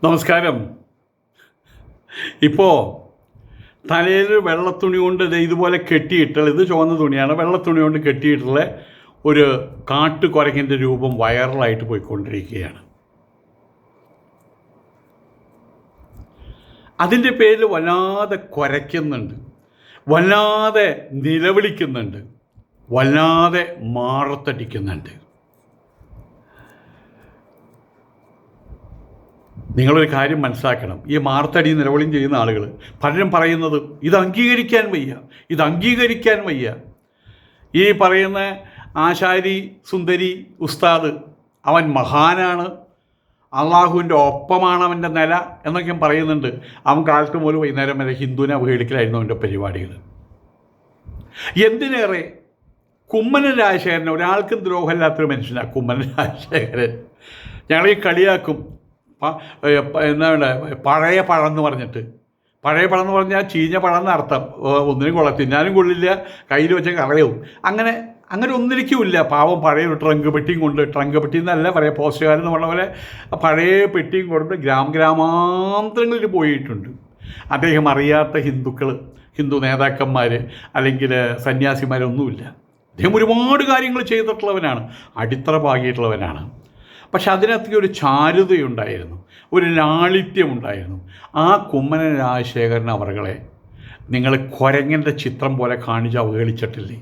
നമസ്കാരം. ഇപ്പോൾ തലയിൽ വെള്ളത്തുണി കൊണ്ട് ഇതുപോലെ കെട്ടിയിട്ടുള്ള, ഇത് ചുവന്ന തുണിയാണ്, വെള്ളത്തുണി കൊണ്ട് കെട്ടിയിട്ടുള്ള ഒരു കാട്ടുകുരങ്ങിൻ്റെ രൂപം വൈറലായിട്ട് പോയിക്കൊണ്ടിരിക്കുകയാണ്. അതിൻ്റെ പേരിൽ വല്ലാതെ കുരയ്ക്കുന്നുണ്ട്, വല്ലാതെ നിലവിളിക്കുന്നുണ്ട്, വല്ലാതെ മാറത്തടിക്കുന്നുണ്ട്. നിങ്ങളൊരു കാര്യം മനസ്സിലാക്കണം. ഈ മാർത്തടി നിലവിളിയും ചെയ്യുന്ന ആളുകൾ പലരും പറയുന്നത് ഇത് അംഗീകരിക്കാൻ വയ്യ. ഈ പറയുന്ന ആശാരി സുന്ദരി ഉസ്താദ് അവൻ മഹാനാണ്, അള്ളാഹുവിൻ്റെ ഒപ്പമാണ് അവൻ്റെ നില എന്നൊക്കെ പറയുന്നുണ്ട്. അവൻ കാലത്ത് മുതൽ വൈകുന്നേരം വരെ ഹിന്ദുവിനെ അവഹേളിക്കലായിരുന്നു അവൻ്റെ പരിപാടികൾ. എന്തിനേറെ കുമ്മനം രാജശേഖരൻ, ഒരാൾക്കും ദ്രോഹമില്ലാത്തൊരു മനുഷ്യനാണ് കുമ്മനം രാജശേഖരൻ. ഞങ്ങൾ ഈ കളിയാക്കും, എന്താ വേണ്ട, പഴയ പഴം എന്ന് പറഞ്ഞാൽ ചീഞ്ഞ പഴം എന്നർത്ഥം. ഒന്നിനും തിന്നാനും കൊള്ളില്ല, കയ്യിൽ വെച്ചാൽ കളയവും. അങ്ങനെ ഒന്നിരിക്കുമില്ല. പാവം പഴയ ഒരു ട്രങ്ക് പെട്ടി എന്നല്ല പറയാം, പോസ്റ്റുകാരെന്ന് പറഞ്ഞ പോലെ പഴയ പെട്ടിയും കൊണ്ട് ഗ്രാമാന്തരങ്ങളിൽ പോയിട്ടുണ്ട്. അദ്ദേഹം അറിയാത്ത ഹിന്ദു നേതാക്കന്മാർ അല്ലെങ്കിൽ സന്യാസിമാരൊന്നുമില്ല. അദ്ദേഹം ഒരുപാട് കാര്യങ്ങൾ ചെയ്തിട്ടുള്ളവനാണ്, അടിത്തറ പാകിയിട്ടുള്ളവനാണ്. പക്ഷെ അതിനകത്ത് ഒരു ചാരുതയുണ്ടായിരുന്നു, ഒരു ലാളിത്യമുണ്ടായിരുന്നു. ആ കുമ്മനം രാജശേഖരൻ അവരുകളെ നിങ്ങൾ കുരങ്ങൻ്റെ ചിത്രം പോലെ കാണിച്ച് അവഹേളിച്ചിട്ടില്ലേ?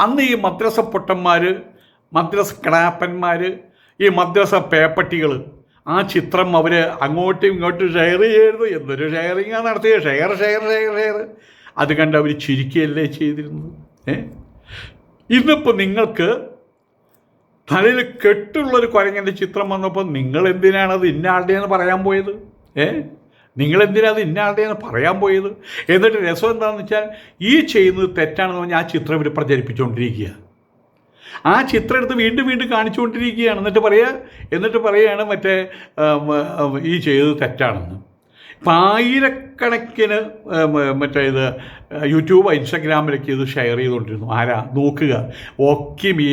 അന്ന് ഈ മദ്രസ പൊട്ടന്മാർ, മദ്രസ ക്ലാപ്പന്മാർ, ഈ മദ്രസ പേപ്പട്ടികൾ ആ ചിത്രം അവർ അങ്ങോട്ടും ഇങ്ങോട്ടും ഷെയർ ചെയ്യരുത്. എന്തൊരു ഷെയറിങ്ങാണ് നടത്തിയത്, ഷെയർ. അത് കണ്ട് അവർ ചിരിക്കുകയല്ലേ ചെയ്തിരുന്നത്. ഇന്നിപ്പോൾ നിങ്ങൾക്ക് തലയിൽ കെട്ടുള്ളൊരു കുരങ്ങൻ്റെ ചിത്രം വന്നപ്പോൾ നിങ്ങൾ എന്തിനാണത് ഇന്നയാളുടെയെന്ന് പറയാൻ പോയത്? എന്നിട്ട് രസം എന്താണെന്ന് വെച്ചാൽ, ഈ ചെയ്യുന്നത് തെറ്റാണെന്ന് പറഞ്ഞാൽ ആ ചിത്രം ഇവർ പ്രചരിപ്പിച്ചുകൊണ്ടിരിക്കുക. ആ ചിത്രം എടുത്ത് വീണ്ടും കാണിച്ചുകൊണ്ടിരിക്കുകയാണ്. എന്നിട്ട് പറയുകയാണ് മറ്റേ ഈ ചെയ്തത് തെറ്റാണെന്ന്. ഇപ്പം ആയിരക്കണക്കിന് ഇത് യൂട്യൂബ് ഇൻസ്റ്റഗ്രാമിലൊക്കെ ഇത് ഷെയർ ചെയ്തുകൊണ്ടിരുന്നു. ആരാ നോക്കുക? ഒക്കെയും ഈ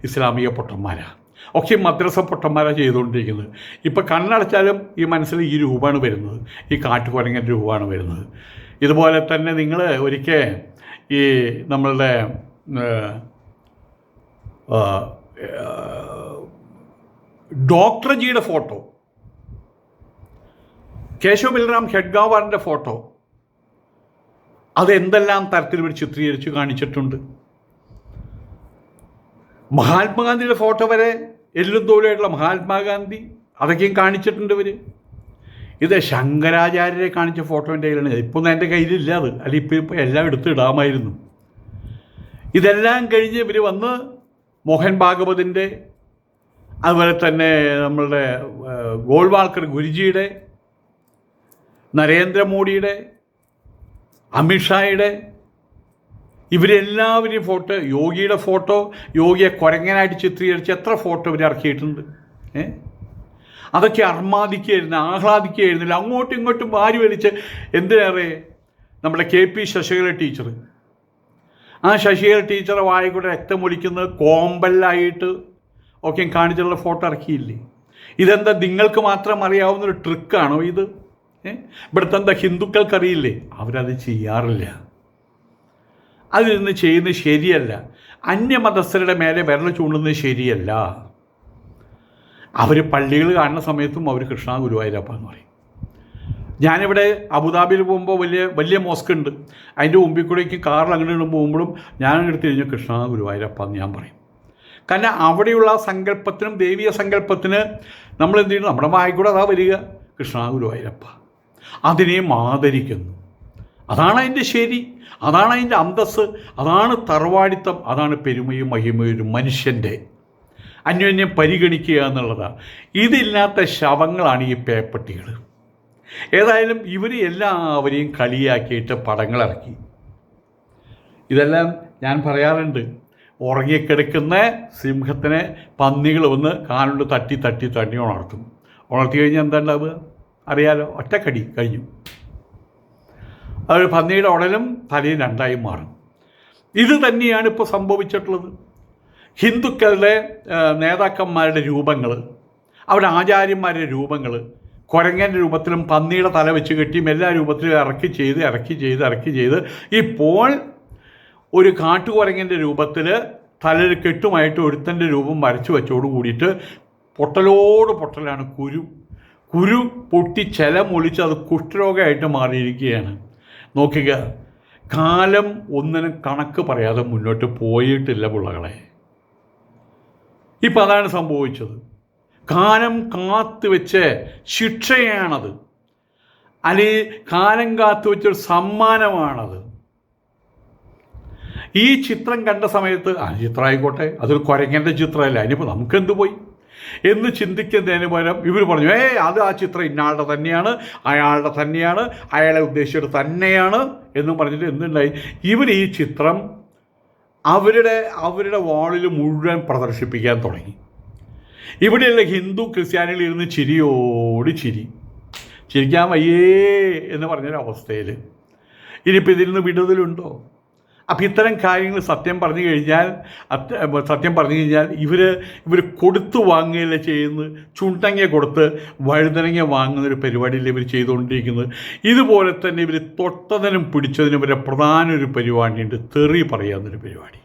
ഇസ്ലാമിക പൊട്ടന്മാരാണ്, ഒക്കെ മദ്രസ പൊട്ടന്മാരാണ് ചെയ്തുകൊണ്ടിരിക്കുന്നത്. ഇപ്പം കണ്ണടച്ചാലും ഈ മനസ്സിൽ ഈ രൂപമാണ് വരുന്നത്, ഈ കാട്ടുകുരങ്ങൻ്റെ രൂപമാണ് വരുന്നത്. ഇതുപോലെ തന്നെ നിങ്ങൾ ഒരിക്കൽ ഈ നമ്മളുടെ ഡോക്ടർ ജിയുടെ ഫോട്ടോ, കേശവ് ബൽറാം ഹെഡ്ഗാവാറിൻ്റെ ഫോട്ടോ, അതെന്തെല്ലാം തരത്തിൽ ഇവർ ചിത്രീകരിച്ച് കാണിച്ചിട്ടുണ്ട്. മഹാത്മാഗാന്ധിയുടെ ഫോട്ടോ വരെ, എല്ലും തോലുമായിട്ടുള്ള മഹാത്മാഗാന്ധി, അതൊക്കെയും കാണിച്ചിട്ടുണ്ട് ഇവർ. ഇത് ശങ്കരാചാര്യരെ കാണിച്ച ഫോട്ടോ എൻ്റെ കയ്യിലാണ്. ഇപ്പം എൻ്റെ കയ്യിലില്ല അത്, അല്ലെങ്കിൽ ഇപ്പോൾ എല്ലാം എടുത്തിടാമായിരുന്നു. ഇതെല്ലാം കഴിഞ്ഞ് ഇവർ വന്ന് മോഹൻ ഭാഗവതിൻ്റെ, അതുപോലെ തന്നെ നമ്മളുടെ ഗോൾവാൾക്കർ ഗുരുജിയുടെ, നരേന്ദ്രമോദിയുടെ, അമിത്ഷായുടെ, ഇവരെല്ലാവരെയും ഫോട്ടോ, യോഗിയുടെ ഫോട്ടോ, യോഗിയെ കുരങ്ങനായിട്ട് ചിത്രീകരിച്ച് എത്ര ഫോട്ടോ ഇവർ ഇറക്കിയിട്ടുണ്ട്. അതൊക്കെ ആഹ്ലാദിക്കുകയായിരുന്നില്ല, അങ്ങോട്ടും ഇങ്ങോട്ടും വാരി വലിച്ച്. എന്തിനേറെ നമ്മുടെ KP ശശികല ടീച്ചർ, ആ ശശികല ടീച്ചറെ വായിക്കൂടെ രക്തമൊലിക്കുന്നത് കോമ്പല്ലായിട്ട് ഒക്കെ കാണിച്ചുള്ള ഫോട്ടോ ഇറക്കിയില്ലേ? ഇതെന്താ നിങ്ങൾക്ക് മാത്രം അറിയാവുന്നൊരു ട്രിക്കാണോ ഇത്? ഇവിടുത്തെ എന്താ ഹിന്ദുക്കൾക്കറിയില്ലേ? അവരത് ചെയ്യാറില്ല. അതിൽ ചെയ്യുന്നത് ശരിയല്ല. അന്യമതസ്ഥരുടെ മേലെ വിരൽ ചൂണ്ടുന്നത് ശരിയല്ല. അവർ പള്ളികൾ കാണുന്ന സമയത്തും അവർ കൃഷ്ണ ഗുരുവായൂരപ്പ എന്ന് പറയും. ഞാനിവിടെ അബുദാബിയിൽ പോകുമ്പോൾ വലിയ മോസ്ക് ഉണ്ട്, അതിൻ്റെ മുമ്പിൽ കൂടേക്ക് കാറിൽ അങ്ങോട്ട് പോകുമ്പോഴും ഞാൻ എടുത്ത് കഴിഞ്ഞാൽ കൃഷ്ണ ഗുരുവായൂരപ്പ എന്ന് ഞാൻ പറയും. കാരണം അവിടെയുള്ള സങ്കല്പത്തിനും ദൈവീയ സങ്കല്പത്തിന് നമ്മൾ എന്ത് ചെയ്യുന്നു, നമ്മുടെ വായിക്കൂടെ അതാ വരിക, കൃഷ്ണ ഗുരുവായൂരപ്പ. അതിനെയും ആദരിക്കുന്നു. അതാണ് അതിൻ്റെ ശരി, അതാണ് അതിൻ്റെ അന്തസ്സ്, അതാണ് തറവാടിത്തം, അതാണ് പെരുമയും മഹിമയും ഒരു മനുഷ്യൻ്റെ. അന്യോന്യം പരിഗണിക്കുക എന്നുള്ളതാണ്. ഇതില്ലാത്ത ശവങ്ങളാണ് ഈ പേപ്പട്ടികൾ. ഏതായാലും ഇവർ എല്ലാവരെയും കളിയാക്കിയിട്ട് പടങ്ങളിറക്കി. ഇതെല്ലാം ഞാൻ പറയാറുണ്ട്, ഉറങ്ങിക്കിടക്കുന്ന സിംഹത്തിനെ പന്നികൾ വന്ന് കാലുകൊണ്ട് തട്ടി ഉണർത്തി കഴിഞ്ഞാൽ എന്താ ഉണ്ടാവുക അറിയാലോ? ഒറ്റക്കടി കഴിഞ്ഞു. അത് പന്നിയുടെ ഉടലും തലയും രണ്ടായി മാറും. ഇത് തന്നെയാണ് ഇപ്പോൾ സംഭവിച്ചിട്ടുള്ളത്. ഹിന്ദുക്കളുടെ നേതാക്കന്മാരുടെ രൂപങ്ങൾ അവിടെ ആചാര്യന്മാരുടെ രൂപങ്ങൾ കുരങ്ങൻ്റെ രൂപത്തിലും പന്നിയുടെ തല വെച്ച് കെട്ടിയും എല്ലാ രൂപത്തിലും ഇറക്കി ചെയ്ത് ഇപ്പോൾ ഒരു കാട്ടുകുരങ്ങൻ്റെ രൂപത്തിൽ തലയിൽ കെട്ടുമായിട്ട് ഒരുത്തൻ്റെ രൂപം വരച്ചു വെച്ചോട് കൂടിയിട്ട് പൊട്ടലാണ്. കുരു പൊട്ടി ചെലമൊളിച്ച് അത് കുഷ്ഠരോഗമായിട്ട് മാറിയിരിക്കുകയാണ്. നോക്കുക, കാലം ഒന്നിനും കണക്ക് പറയാതെ മുന്നോട്ട് പോയിട്ടില്ല പിള്ളകളെ. ഇപ്പം അതാണ് സംഭവിച്ചത്. കാലം കാത്തു വെച്ച ശിക്ഷയാണത്, അല്ലെങ്കിൽ കാലം കാത്തു വെച്ചൊരു സമ്മാനമാണത്. ഈ ചിത്രം കണ്ട സമയത്ത് ചിത്രമായിക്കോട്ടെ, അതൊരു കുരങ്ങൻ്റെ ചിത്രമല്ല, അതിനിപ്പോൾ നമുക്കെന്ത് പോയി എന്ന് ചിന്തിക്കുന്നതിന് പകരം ഇവർ പറഞ്ഞു, അത് ആ ചിത്രം ഇന്നയാളുടെ തന്നെയാണ്, അയാളെ ഉദ്ദേശിച്ചിട്ട് തന്നെയാണ് എന്നും പറഞ്ഞിട്ട് എന്തുണ്ടായി, ഇവർ ഈ ചിത്രം അവരുടെ വാളിൽ മുഴുവൻ പ്രദർശിപ്പിക്കാൻ തുടങ്ങി. ഇവിടെയുള്ള ഹിന്ദു ക്രിസ്ത്യാനികൾ ഇരുന്ന് ചിരിക്കാൻ വയ്യേ എന്ന് പറഞ്ഞൊരവസ്ഥയിൽ ഇനിയിപ്പോൾ ഇതിൽ നിന്ന് വിടുതലുണ്ടോ? അപ്പോൾ ഇത്തരം കാര്യങ്ങൾ സത്യം പറഞ്ഞു കഴിഞ്ഞാൽ ഇവർ കൊടുത്തു വാങ്ങുകയല്ല ചെയ്യുന്നത്. ചുണ്ടങ്ങ കൊടുത്ത് വഴുതനങ്ങ വാങ്ങുന്നൊരു പരിപാടിയിൽ ഇവർ ചെയ്തുകൊണ്ടിരിക്കുന്നത്. ഇതുപോലെ തന്നെ ഇവർ തൊട്ടതിനും പിടിച്ചതിനും ഇവരെ പ്രധാന ഒരു പരിപാടിയുണ്ട്, തെറി പറയാവുന്നൊരു പരിപാടി.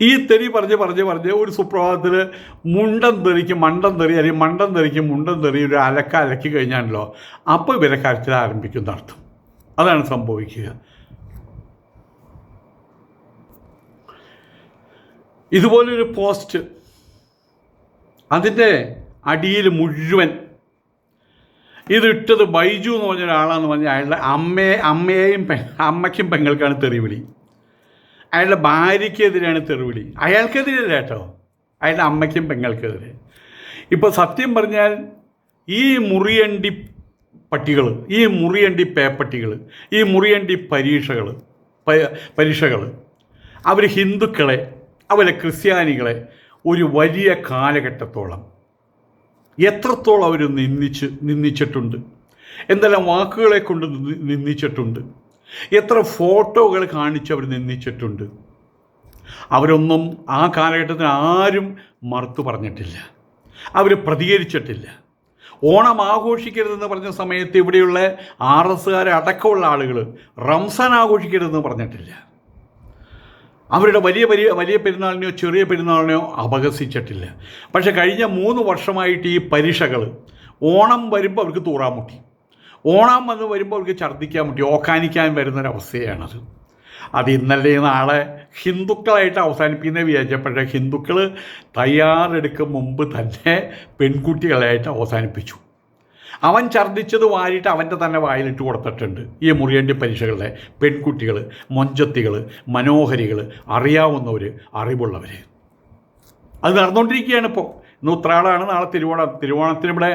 ഈ തെറി പറഞ്ഞ് ഒരു സുപ്രഭാതത്തിൽ മണ്ടൻ തെറിക്ക് മുണ്ടൻ തെറി ഒരു അലക്കി കഴിഞ്ഞാണല്ലോ, അപ്പോൾ ഇവരെ കരച്ചിൽ ആരംഭിക്കുന്ന അർത്ഥം. അതാണ് സംഭവിക്കുക. ഇതുപോലൊരു പോസ്റ്റ്, അതിൻ്റെ അടിയിൽ മുഴുവൻ ഇതിട്ടത് ബൈജു എന്ന് പറഞ്ഞ ഒരാളാണെന്ന് പറഞ്ഞാൽ അയാളുടെ അമ്മയ്ക്കും പെങ്ങൾക്കാണ് തെറിവിളി. അയാളുടെ ഭാര്യയ്ക്കെതിരെയാണ് തെറിവിളി. അയാൾക്കെതിരല്ല കേട്ടോ, അയാളുടെ അമ്മയ്ക്കും പെങ്ങൾക്കെതിരെ. ഇപ്പോൾ സത്യം പറഞ്ഞാൽ ഈ മുറിയണ്ടി പട്ടികൾ, ഈ മുറിയണ്ടി പേപ്പട്ടികൾ, ഈ മുറിയണ്ടി പരീക്ഷകൾ അവർ ഹിന്ദുക്കളെ, അവരെ ക്രിസ്ത്യാനികളെ ഒരു വലിയ കാലഘട്ടത്തോളം എത്രത്തോളം അവർ നിന്ദിച്ചിട്ടുണ്ട്, എന്തെല്ലാം വാക്കുകളെ കൊണ്ട് നിന്ദിച്ചിട്ടുണ്ട്, എത്ര ഫോട്ടോകൾ കാണിച്ച് അവർ നിന്ദിച്ചിട്ടുണ്ട്. അവരൊന്നും ആ കാലഘട്ടത്തിൽ ആരും മറുത്തു പറഞ്ഞിട്ടില്ല, അവർ പ്രതികരിച്ചിട്ടില്ല. ഓണം ആഘോഷിക്കരുതെന്ന് പറഞ്ഞ സമയത്ത് ഇവിടെയുള്ള RSകാരെ അടക്കമുള്ള ആളുകൾ റംസാൻ ആഘോഷിക്കരുതെന്ന് പറഞ്ഞിട്ടില്ല. അവരുടെ വലിയ പെരുന്നാളിനെയോ ചെറിയ പെരുന്നാളിനെയോ അപഹസിച്ചിട്ടില്ല. പക്ഷെ കഴിഞ്ഞ 3 വർഷമായിട്ട് ഈ പരീക്ഷകൾ ഓണം വരുമ്പോൾ അവർക്ക് തൂറാമുട്ടി, ഓണം വന്ന് വരുമ്പോൾ അവർക്ക് ഛർദ്ദിക്കാൻ മുട്ടി, ഓക്കാനിക്കാൻ വരുന്നൊരവസ്ഥയാണത്. അത് ഇന്നലെ നാളെ ഹിന്ദുക്കളായിട്ട് അവസാനിപ്പിക്കുന്നത് വിചാരിച്ചപ്പോഴേ ഹിന്ദുക്കൾ തയ്യാറെടുക്കും മുമ്പ് തന്നെ പെൺകുട്ടികളായിട്ട് അവസാനിപ്പിച്ചു. അവൻ ഛർദ്ദിച്ചത് വാരിയിട്ട് അവൻ്റെ തന്നെ വായിലിട്ട് കൊടുത്തിട്ടുണ്ട്. ഈ മുറിയണ്ടി പരീക്ഷകളുടെ പെൺകുട്ടികൾ, മൊഞ്ചത്തികൾ, മനോഹരികൾ, അറിയാവുന്നവർ, അറിവുള്ളവർ. അത് നടന്നുകൊണ്ടിരിക്കുകയാണ്. ഇന്ന് ഉത്രാടാണ്, നാളെ തിരുവോണത്തിന് ഇവിടെ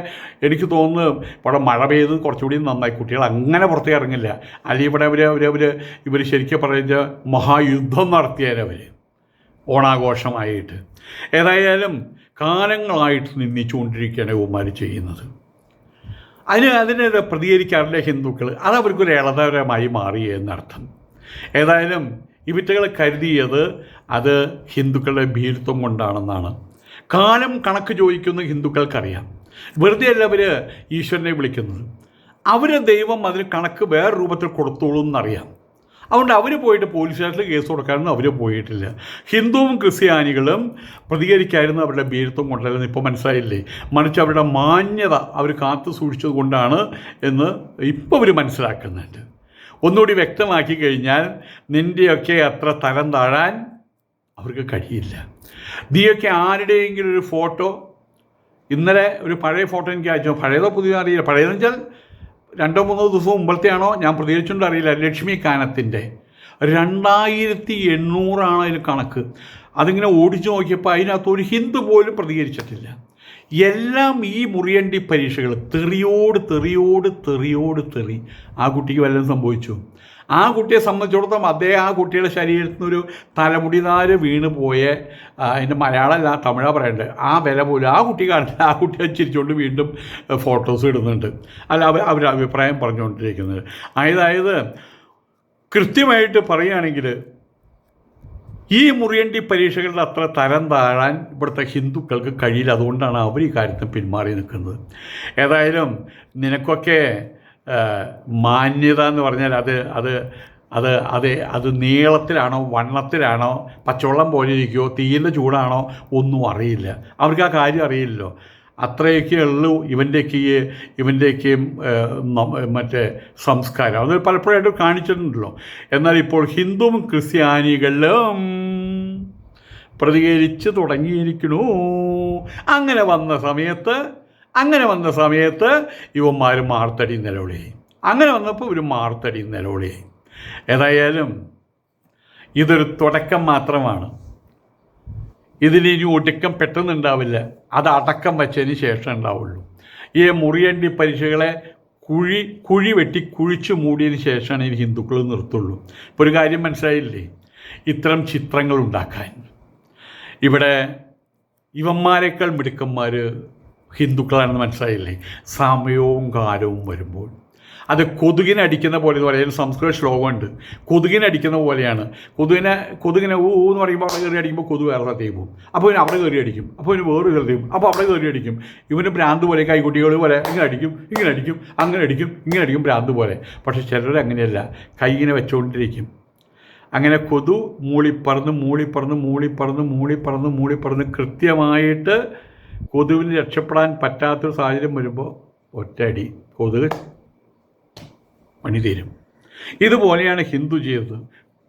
എനിക്ക് തോന്നുന്നു ഇവിടെ മഴ പെയ്ത് കുറച്ചുകൂടി നന്നായി. കുട്ടികൾ അങ്ങനെ പുറത്തേ ഇറങ്ങില്ല, അല്ലെങ്കിൽ ഇവിടെ ഇവർ ശരിക്കും പറഞ്ഞ മഹായുദ്ധം നടത്തിയാലവർ ഓണാഘോഷമായിട്ട്. ഏതായാലും കാലങ്ങളായിട്ട് നിന്ദിച്ചുകൊണ്ടിരിക്കുകയാണ് ഇവന്മാർ ചെയ്യുന്നത്. അതിന് പ്രതികരിക്കാറില്ല ഹിന്ദുക്കൾ. അതവർക്കൊരു ഇളതരമായി മാറി എന്നർത്ഥം. ഏതായാലും ഇവറ്റകൾ കരുതിയത് അത് ഹിന്ദുക്കളുടെ ഭീരുത്വം കൊണ്ടാണെന്നാണ്. കാലം കണക്ക് ചോദിക്കുന്ന ഹിന്ദുക്കൾക്കറിയാം. വെറുതെ അല്ല അവർ ഈശ്വരനെ വിളിക്കുന്നത്, അവർ ദൈവം അതിന് കണക്ക് വേറെ രൂപത്തിൽ കൊടുത്തോളൂ എന്നറിയാം. അതുകൊണ്ട് അവർ പോയിട്ട് പോലീസ് സ്റ്റേഷനിൽ കേസ് കൊടുക്കാനൊന്നും അവർ പോയിട്ടില്ല. ഹിന്ദുവും ക്രിസ്ത്യാനികളും പ്രതികരിക്കായിരുന്നു അവരുടെ ഭീരുത്വം കൊണ്ടല്ലെന്ന് ഇപ്പോൾ മനസ്സിലായില്ലേ. മറിച്ച് അവരുടെ മാന്യത അവർ കാത്തു സൂക്ഷിച്ചത് കൊണ്ടാണ് എന്ന് ഇപ്പോൾ അവർ മനസ്സിലാക്കുന്നുണ്ട്. ഒന്നുകൂടി വ്യക്തമാക്കി കഴിഞ്ഞാൽ നിൻ്റെയൊക്കെ അത്ര തരം താഴാൻ അവർക്ക് കഴിയില്ല. നീയൊക്കെ ആരുടെയെങ്കിലും ഒരു ഫോട്ടോ, ഇന്നലെ ഒരു പഴയ ഫോട്ടോ എനിക്ക് അയച്ചു, പഴയതോ പുതിയതോ അറിയില്ല, പഴയതെന്ന് വെച്ചാൽ 2-3 ദിവസം മുമ്പത്തെയാണോ ഞാൻ പ്രതികരിച്ചുകൊണ്ട് അറിയില്ല, ലക്ഷ്മി കാനത്തിൻ്റെ 2800 അതിന് കണക്ക്. അതിങ്ങനെ ഓടിച്ചു നോക്കിയപ്പോൾ അതിനകത്ത് ഒരു ഹിന്ദു പോലും പ്രതികരിച്ചിട്ടില്ല. എല്ലാം ഈ മുറിയണ്ടി പരീക്ഷകൾ, തെറിയോട് തെറി. ആ കുട്ടിക്ക് വല്ലതും സംഭവിച്ചു? ആ കുട്ടിയെ സംബന്ധിച്ചിടത്തോളം ആ കുട്ടിയുടെ ശരീരത്തിൽ നിന്നൊരു തലമുടിനാര് വീണ് പോയ, അതിൻ്റെ മലയാളമല്ല തമിഴാണ് പറയേണ്ടത്, ആ വില പോലും ആ കുട്ടി കാണില്ല. ആ കുട്ടിയെ ചിരിച്ചുകൊണ്ട് വീണ്ടും ഫോട്ടോസ് ഇടുന്നുണ്ട്. അല്ല, അവർ അഭിപ്രായം പറഞ്ഞുകൊണ്ടിരിക്കുന്നത്. അതായത് കൃത്യമായിട്ട് പറയുകയാണെങ്കിൽ ഈ മുറിയണ്ടി പരീക്ഷകളുടെ അത്ര തരം താഴാൻ ഇവിടുത്തെ ഹിന്ദുക്കൾക്ക് കഴിയില്ല. അതുകൊണ്ടാണ് അവർ ഈ കാര്യത്തിൽ പിന്മാറി നിൽക്കുന്നത്. ഏതായാലും നിനക്കൊക്കെ മാന്യത എന്ന് പറഞ്ഞാൽ അത് നീളത്തിലാണോ വണ്ണത്തിലാണോ പച്ചവെള്ളം പോലെ ഇരിക്കുമോ തീയിൻ്റെ ചൂടാണോ ഒന്നും അറിയില്ല. അവർക്ക് ആ കാര്യം അറിയില്ലല്ലോ. അത്രയൊക്കെ ഉള്ളൂ ഇവൻ്റെയൊക്കെയും മറ്റേ സംസ്കാരം. അത് പലപ്പോഴായിട്ട് കാണിച്ചിട്ടുണ്ടല്ലോ. എന്നാൽ ഇപ്പോൾ ഹിന്ദുവും ക്രിസ്ത്യാനികളും പ്രതികരിച്ച് തുടങ്ങിയിരിക്കണു. അങ്ങനെ വന്ന സമയത്ത് ഇവന്മാർ മാർത്തടി നിലവിളിയായി. അങ്ങനെ വന്നപ്പോൾ ഒരു മാർത്തടി നിലവിളിയായി. ഏതായാലും ഇതൊരു തുടക്കം മാത്രമാണ്. ഇതിലിനി ഒടുക്കം പെട്ടെന്നുണ്ടാവില്ല. അത് അടക്കം വെച്ചതിന് ശേഷം ഉണ്ടാവുള്ളൂ. ഈ മുറിയണ്ടി പരീക്ഷകളെ കുഴി വെട്ടി കുഴിച്ചു മൂടിയതിന് ശേഷമാണ് ഈ ഹിന്ദുക്കൾ നിർത്തുള്ളൂ. ഇപ്പോൾ ഒരു കാര്യം മനസ്സിലായില്ലേ? ഇത്തരം ചിത്രങ്ങൾ ഉണ്ടാക്കാൻ ഇവിടെ ഇവന്മാരെക്കാൾ മിടുക്കന്മാർ ഹിന്ദുക്കളാണെന്ന് മനസ്സിലായില്ലേ? സമയവും കാലവും വരുമ്പോൾ അത് കൊതുകിനടിക്കുന്ന പോലെ എന്ന് പറയുന്നത് സംസ്കൃത ശ്ലോകമുണ്ട്. കൊതുകിനടിക്കുന്ന പോലെയാണ്. കൊതുകിനെ എന്ന് പറയുമ്പോൾ അവിടെ കയറി അടിക്കുമ്പോൾ കൊതു വേറെ സ്ഥലത്തേക്ക് പോകും. അപ്പോൾ ഇവന് അവിടെ കയറി അടിക്കും. അപ്പോൾ ഇവന് വേറെ സ്ഥലത്തേക്കും. അപ്പോൾ അവിടെ കയറി അടിക്കും. ഇവന് ഭ്രാന്ത് പോലെ കൈകുട്ടികൾ പോലെ ഇങ്ങനെ അടിക്കും, അങ്ങനെ അടിക്കും ഭ്രാന്ത് പോലെ. പക്ഷേ ചിലർ അങ്ങനെയല്ല, കൈ ഇങ്ങനെ വെച്ചുകൊണ്ടിരിക്കും. അങ്ങനെ കൊതു മൂളിപ്പറന്ന് കൃത്യമായിട്ട് കൊതുവിന് രക്ഷപ്പെടാൻ പറ്റാത്തൊരു സാഹചര്യം വരുമ്പോൾ ഒറ്റയടി കൊതുക് പണി തീരും. ഇതുപോലെയാണ് ഹിന്ദു ചെയ്തത്.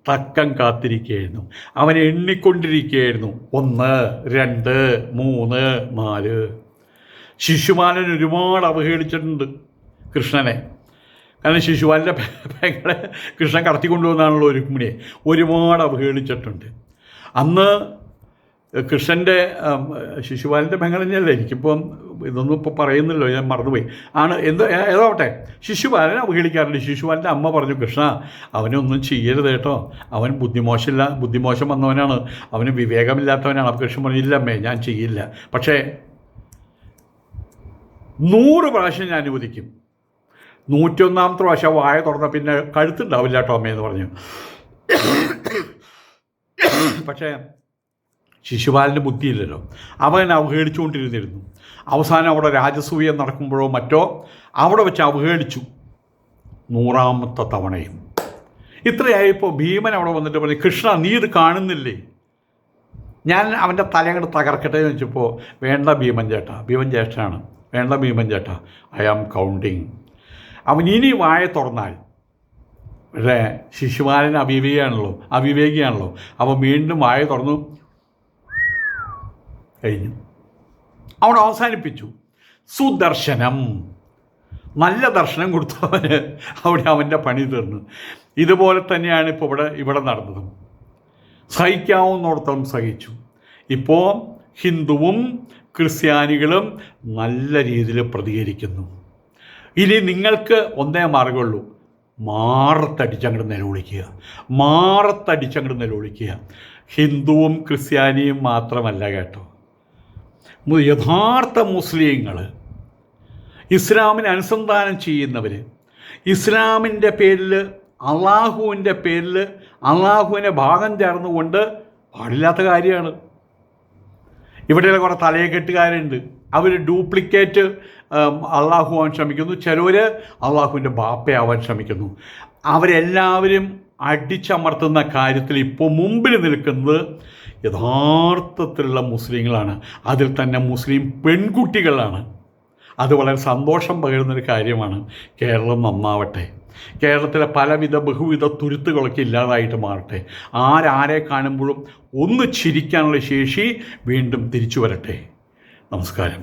തക്കം കാത്തിരിക്കുകയായിരുന്നു. അവൻ എണ്ണിക്കൊണ്ടിരിക്കുകയായിരുന്നു. 1, 2, 3, 4. ശിശുപാലൻ ഒരുപാട് അവഹേളിച്ചിട്ടുണ്ട് കൃഷ്ണനെ. കാരണം ശിശുപാലൻ്റെ പെങ്ങളെ കൃഷ്ണൻ കടത്തിക്കൊണ്ടുവന്നാണല്ലോ രുക്മിണിയെ. ഒരുപാട് അവഹേളിച്ചിട്ടുണ്ട്. അന്ന് കൃഷ്ണൻ്റെ ശിശുപാലൻ്റെ പെങ്ങൾ തന്നെയല്ലേ. എനിക്കിപ്പം ഇതൊന്നും ഇപ്പോൾ പറയുന്നില്ലോ, ഞാൻ മറന്നുപോയി. ഏതാവട്ടെ, ശിശുപാലനെ അവഹേളിക്കാറുണ്ട്. ശിശുപാലൻ്റെ അമ്മ പറഞ്ഞു, കൃഷ്ണ അവനൊന്നും ചെയ്യരുത് കേട്ടോ, അവൻ ബുദ്ധിമോശം വന്നവനാണ്, അവന് വിവേകമില്ലാത്തവനാണ്. അപ്പോൾ കൃഷ്ണൻ പറഞ്ഞില്ല അമ്മേ, ഞാൻ ചെയ്യില്ല. പക്ഷേ 100 പ്രാവശ്യം ഞാൻ അനുവദിക്കും. 101ാമത്തെ പ്രാവശ്യം വായ തുറന്ന പിന്നെ കഴുത്തുണ്ടാവില്ല കേട്ടോ അമ്മയെന്ന് പറഞ്ഞു. പക്ഷേ ശിശുപാലൻ്റെ ബുദ്ധിയില്ലല്ലോ. അവൻ അവഹേളിച്ചുകൊണ്ടിരുന്നിരുന്നു. അവസാനം അവിടെ രാജസൂയം നടക്കുമ്പോഴോ മറ്റോ അവിടെ വെച്ച് അവഹേളിച്ചു 100ാമത്തെ തവണയും. ഇത്രയായപ്പോൾ ഭീമൻ അവിടെ വന്നിട്ട് പറഞ്ഞു, കൃഷ്ണ നീ ഇത് കാണുന്നില്ലേ, ഞാൻ അവൻ്റെ തലയങ്ങോട്ട് തകർക്കട്ടെ എന്ന് വെച്ചപ്പോൾ, വേണ്ട ഭീമൻ ജ്യേഷ്ഠനാണ്, വേണ്ട ഭീമൻ ചേട്ടാ, ഐ ആം കൗണ്ടിങ്. അവൻ ഇനി വായ തുറന്നാൽ, പക്ഷേ ശിശുപാലൻ അവിവേകിയാണല്ലോ. അവൻ വീണ്ടും വായ തുറന്നു കഴിഞ്ഞു. അവിടെ അവസാനിപ്പിച്ചു. സുദർശനം, നല്ല ദർശനം കൊടുത്തവന് അവിടെ അവൻ്റെ പണി തീർന്നു. ഇതുപോലെ തന്നെയാണ് ഇപ്പോൾ ഇവിടെ നടന്നതും. സഹിക്കാവുന്നിടത്തോളം സഹിച്ചു. ഇപ്പോൾ ഹിന്ദുവും ക്രിസ്ത്യാനികളും നല്ല രീതിയിൽ പ്രതികരിക്കുന്നു. ഇനി നിങ്ങൾക്ക് ഒന്നേ മാർഗമുള്ളൂ, മാറത്തടിച്ചങ്ങോട്ട് നിലവിളിക്കുക. ഹിന്ദുവും ക്രിസ്ത്യാനിയും മാത്രമല്ല കേട്ടോ, യഥാർത്ഥ മുസ്ലിങ്ങൾ, ഇസ്ലാമിനെ അനുസന്ധാനം ചെയ്യുന്നവർ, ഇസ്ലാമിൻ്റെ പേരിൽ അള്ളാഹുവിനെ ഭാഗം ചേർന്നുകൊണ്ട് പാടില്ലാത്ത കാര്യമാണ്. ഇവിടെയുള്ള കുറേ തലയെക്കെട്ടുകാരുണ്ട്. അവർ ഡ്യൂപ്ലിക്കേറ്റ് അള്ളാഹു ആവാൻ ശ്രമിക്കുന്നു. ചിലർ അള്ളാഹുവിൻ്റെ ബാപ്പയാവാൻ ശ്രമിക്കുന്നു. അവരെല്ലാവരും അടിച്ചമർത്തുന്ന കാര്യത്തിൽ ഇപ്പോൾ മുമ്പിൽ നിൽക്കുന്നത് യഥാർത്ഥത്തിലുള്ള മുസ്ലിങ്ങളാണ്. അതിൽ തന്നെ മുസ്ലിം പെൺകുട്ടികളാണ്. അത് വളരെ സന്തോഷം പകരുന്നൊരു കാര്യമാണ്. കേരളം നന്നാവട്ടെ. കേരളത്തിലെ ബഹുവിധ തുരുത്തുകളൊക്കെ ഇല്ലാതായിട്ട് മാറട്ടെ. ആരെ കാണുമ്പോഴും ഒന്ന് ചിരിക്കാനുള്ള ശേഷി വീണ്ടും തിരിച്ചു വരട്ടെ. നമസ്കാരം.